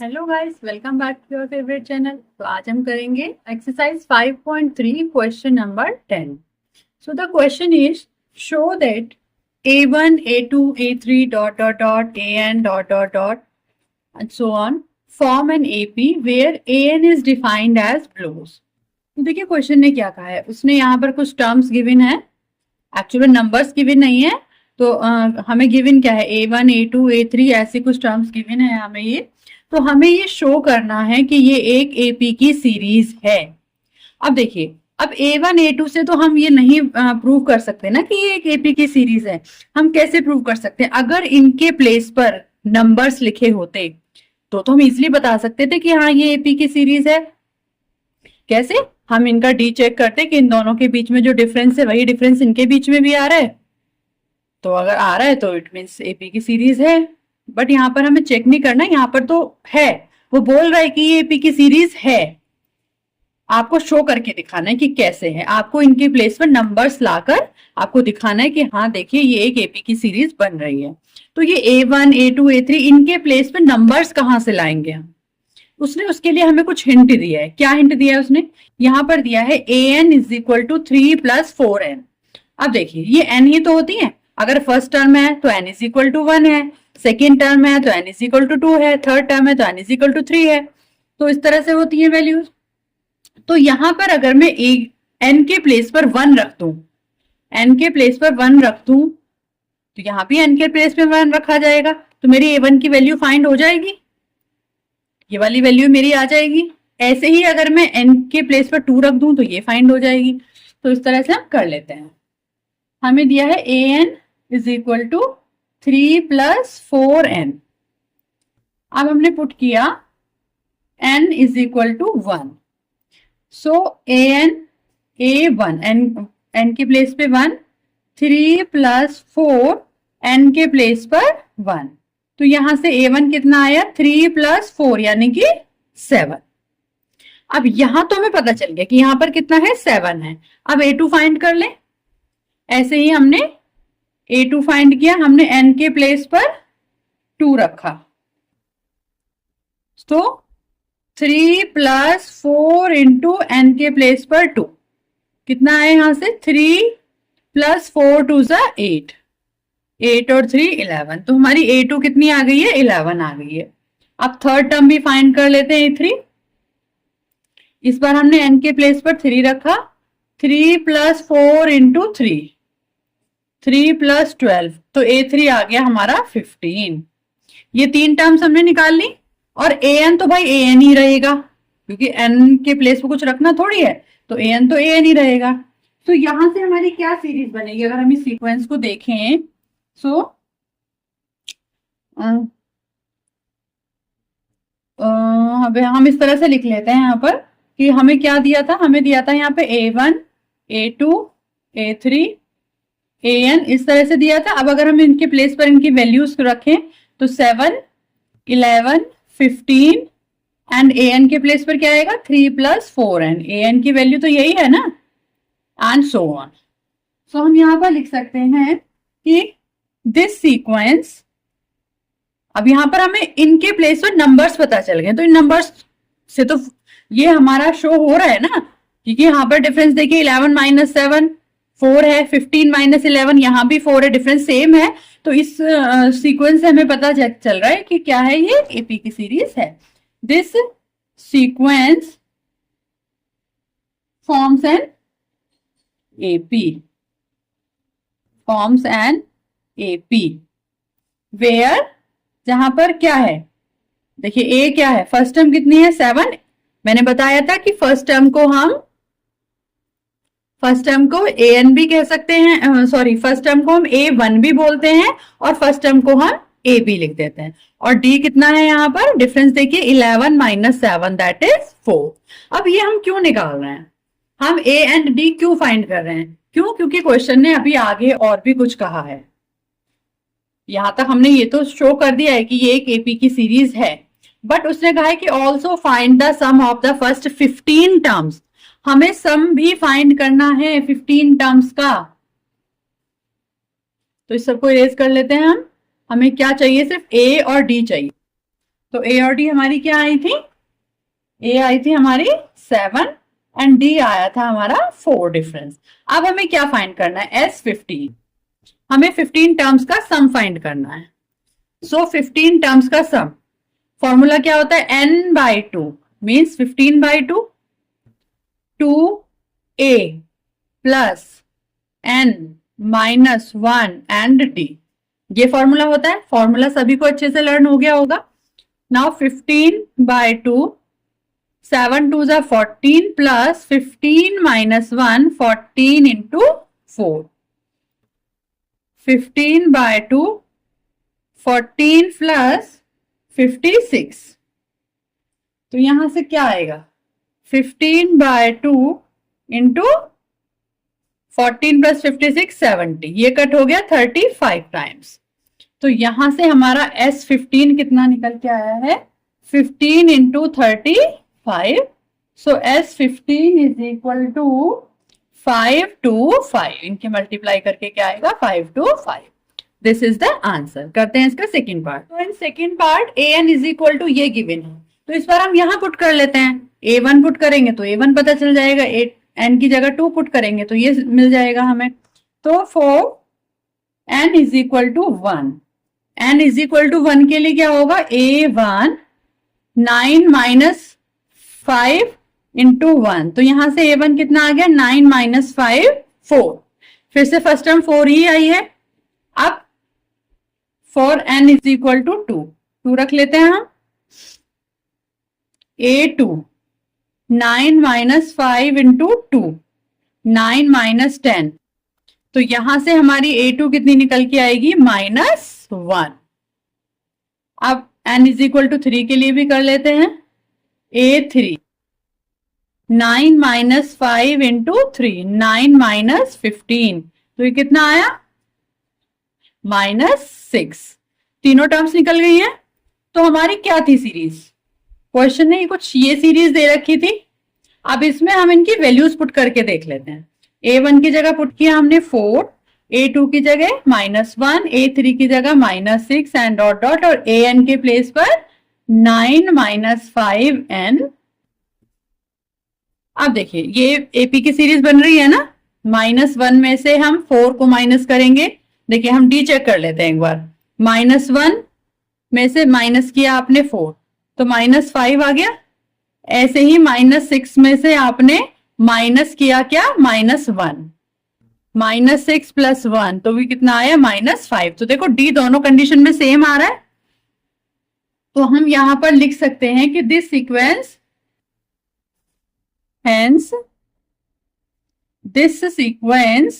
Hello guys, welcome back to your favourite channel. तो आज हम करेंगे exercise 5.3 question number 10। So the question is show that A1 A2 A3 dot dot dot AN dot dot dot and so on form an AP where AN is defined as below. देखिए question ने क्या कहा है, उसने यहाँ पर कुछ terms given है, एक्चुअली नंबर्स गिवन नहीं है। तो हमें गिवन क्या है, A1 A2 A3 ऐसे कुछ टर्म्स गिवन है हमें ये। तो हमें ये शो करना है कि ये एक AP की सीरीज है। अब देखिए, अब A1 A2 से तो हम ये नहीं प्रूव कर सकते ना कि ये एक AP की सीरीज है। हम कैसे प्रूव कर सकते हैं? अगर इनके प्लेस पर नंबर्स लिखे होते तो हम इजिली बता सकते थे कि हाँ ये AP की सीरीज है। कैसे? हम इनका डी चेक करते कि इन दोनों के बीच में जो डिफरेंस है वही डिफरेंस इनके बीच में भी आ रहा है। तो अगर आ रहा है तो इट मीन्स AP की सीरीज है। बट यहाँ पर हमें चेक नहीं करना, यहाँ पर तो है, वो बोल रहा है कि ये AP की सीरीज है। आपको शो करके दिखाना है कि कैसे है। आपको इनके प्लेस पर नंबर्स लाकर आपको दिखाना है कि हाँ देखिए ये एक AP की सीरीज बन रही है। तो ये A1 A2 A3 इनके प्लेस पर नंबर्स कहाँ से लाएंगे हम? उसने उसके लिए हमें कुछ हिंट दिया है। क्या हिंट दिया है उसने? यहाँ पर दिया है AN is equal to 3 + 4N। अब देखिए ये N ही तो होती है। अगर फर्स्ट टर्म है तो N इज इक्वल टू 1 है, सेकेंड टर्म है तो N इज इक्वल टू 2 है, थर्ड टर्म है तो N इज इक्वल टू 3 है। तो इस तरह से होती है वैल्यूज। तो यहां पर अगर मैं N के प्लेस पर 1 रख दूं, N के प्लेस पर 1 रख दूं, तो यहाँ भी N के प्लेस पे 1 रखा जाएगा। तो मेरी A1 की वैल्यू फाइंड हो जाएगी, ये वाली वैल्यू मेरी आ जाएगी। ऐसे ही अगर मैं N के प्लेस पर 2 रख दूं तो ये फाइंड हो जाएगी। तो इस तरह से हम कर लेते हैं। हमें दिया है AN is equal to 3 + 4N। अब हमने पुट किया N is equal to 1। So AN A1 N के प्लेस पे 1, 3 + 4 N के प्लेस पर 1। तो यहां से A1 कितना आया? 3 + 4 यानी कि 7। अब यहां तो हमें पता चल गया कि यहां पर कितना है? 7 है। अब A2 फाइंड कर ले। ऐसे ही हमने A2 फाइंड किया, हमने N के प्लेस पर 2 रखा। तो 3 + 4 इंटू N के प्लेस पर 2 कितना आया? यहां से 3 + 4 2 = 8, 8 और 3 11। तो हमारी A2 कितनी आ गई है? 11 आ गई है। अब थर्ड टर्म भी फाइंड कर लेते हैं, A3। इस बार हमने N के प्लेस पर 3 रखा, 3 + 4 इंटू 3, 3 + 12, तो A3 आ गया हमारा 15। ये तीन टर्म्स हमने निकाल ली। और AN तो भाई AN ही रहेगा, क्योंकि N के प्लेस पर कुछ रखना थोड़ी है, तो AN तो AN ही रहेगा। तो यहां से हमारी क्या सीरीज बनेगी अगर हम इस सीक्वेंस को देखें? सो हम इस तरह से लिख लेते हैं यहाँ पर कि हमें क्या दिया था? हमें दिया था यहाँ पे A1 A2 A3 AN, इस तरह से दिया था। अब अगर हम इनके प्लेस पर इनकी वैल्यूज रखें तो 7 11 15 एंड AN के प्लेस पर क्या आएगा? 3 + 4N। AN की वैल्यू तो यही है ना, एंड सो ऑन। सो हम यहाँ पर लिख सकते हैं कि दिस सीक्वेंस, अब यहां पर हमें इनके प्लेस पर नंबर्स पता चल गए, तो इन नंबर्स से तो ये हमारा शो हो रहा है ना, क्योंकि यहाँ पर डिफरेंस देखिए 11 - 7 4 है, 15 - 11 यहाँ भी 4 है, डिफरेंस सेम है। तो इस सीक्वेंस से हमें पता चल रहा है कि क्या है, ये AP की सीरीज है। This sequence forms an AP, forms an AP where, जहां पर क्या है, देखिए A क्या है? फर्स्ट टर्म कितनी है? 7। मैंने बताया था कि फर्स्ट टर्म को AN भी कह सकते हैं, सॉरी फर्स्ट टर्म को हम A1 भी बोलते हैं और फर्स्ट टर्म को हम AB लिख देते हैं। और D कितना है यहाँ पर? डिफरेंस देखिए 11 - 7 दैट इज 4। अब ये हम क्यों निकाल रहे हैं? हम A एंड D क्यों फाइंड कर रहे हैं? क्यों? क्योंकि क्वेश्चन ने अभी आगे और भी कुछ कहा है। यहां तक हमने ये तो शो कर दिया है कि ये एक AP की सीरीज है, बट उसने कहा है कि also find the sum of the first 15 terms. हमें सम भी फाइंड करना है 15 टर्म्स का। तो इस सबको इरेज कर लेते हैं हम। हमें क्या चाहिए? सिर्फ A और D चाहिए। तो ए और डी हमारी क्या आई थी, ए आई थी हमारी 7 एंड डी आया था हमारा 4 डिफरेंस। अब हमें क्या फाइंड करना है, S15, हमें 15 टर्म्स का सम फाइंड करना है। सो 15 टर्म्स का सम फॉर्मूला क्या होता है, n/2 means 15/2 2a plus n minus 1 and d, ये फॉर्मूला होता है। फॉर्मूला सभी को अच्छे से लर्न हो गया होगा। नाउ 15/2, 7 2 जा 14 प्लस 15 माइनस 1 14 इंटू 4, 15/2 14 प्लस 56, तो यहां से क्या आएगा 15/2 इंटू 14 प्लस 56 70, ये कट हो गया 35 टाइम्स। तो यहां से हमारा S15 कितना निकल के आया है, 15 into 35, so S15 is equal to 5 to 5, इनके मल्टीप्लाई करके क्या आएगा 5 to 5। This is the answer. करते हैं इसका सेकेंड पार्ट। तो in second part an is equal to ये गिवन है, तो इस बार हम यहां पुट कर लेते हैं। a1 पुट करेंगे तो a1 पता चल जाएगा, n की जगह 2 पुट करेंगे तो ये मिल जाएगा हमें। तो for n is equal to 1, n is equal to 1 के लिए क्या होगा, a1 9 माइनस 5 इंटू 1, तो यहां से a1 कितना आ गया 9 माइनस 5 4, फिर से फर्स्ट टर्म 4 ही आई है। अब for n is equal to 2 रख लेते हैं हम, a2 9 माइनस 5 इंटू 2 9 माइनस 10, तो यहां से हमारी a2 कितनी निकल के आएगी -1। अब n इज इक्वल टू 3 के लिए भी कर लेते हैं, a3 9 माइनस 5 इंटू 3 9 माइनस 15, तो ये कितना आया -6। तीनों टर्म्स निकल गई है। तो हमारी क्या थी सीरीज, क्वेश्चन ने कुछ ये सीरीज दे रखी थी। अब इसमें हम इनकी वैल्यूज पुट करके देख लेते हैं। a1 की जगह पुट किया हमने 4, a2 की जगह -1, a3 की जगह -6 एंड डॉट डॉट, और an के प्लेस पर 9 माइनस 5n। अब देखिए ये AP की सीरीज बन रही है ना, -1 में से हम 4 को माइनस करेंगे। देखिए हम डी चेक कर लेते हैं एक बार, -1 में से माइनस किया आपने 4 तो -5 आ गया। ऐसे ही -6 में से आपने माइनस किया क्या -1, -6 प्लस 1 तो भी कितना आया -5। तो देखो डी दोनों कंडीशन में सेम आ रहा है, तो हम यहां पर लिख सकते हैं कि this sequence, hence this sequence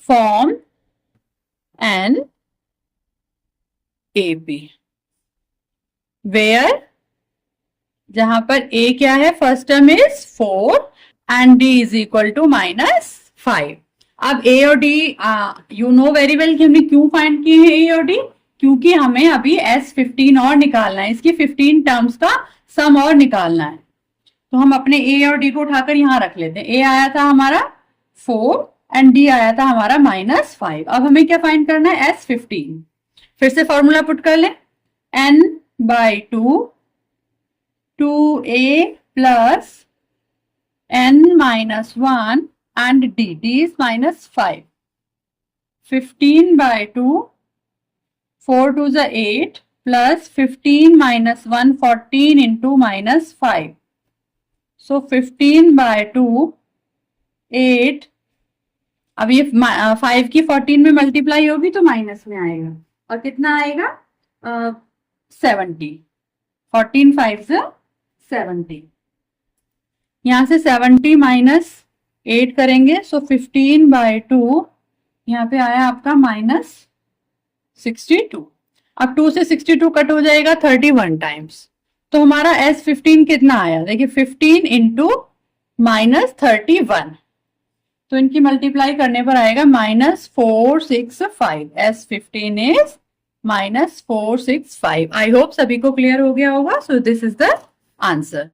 form an AP, where जहां पर a क्या है, first term is 4 and d is equal to -5। अब a और d you know very well कि हमने क्यों फाइंड किए हैं a और d, क्योंकि हमें अभी S15 और निकालना है, इसकी 15 टर्म्स का सम और निकालना है। तो हम अपने a और d को उठाकर यहां रख लेते हैं। a आया था हमारा 4 एंड d आया था हमारा -5। अब हमें क्या फाइंड करना है, S15। फिर से फॉर्मूला पुट कर ले, n/2 2a plus n minus 1 and d is -5, 15/2 4 2 is 8 plus 15 minus 1 14 into -5, सो 15/2 8। अब ये 5 की 14 में मल्टीप्लाई होगी तो माइनस में आएगा, और कितना आएगा 70, 14 5 से 70, यहां से 70 माइनस 8 करेंगे, सो 15/2 यहाँ पे आया आपका -62। अब 2 से 62 कट हो जाएगा 31 टाइम्स, तो हमारा S15 कितना आया, देखिए 15 इंटू -31, तो इनकी मल्टीप्लाई करने पर आएगा -465। S15 is -465। आई होप सभी को क्लियर हो गया होगा। So this is the answer.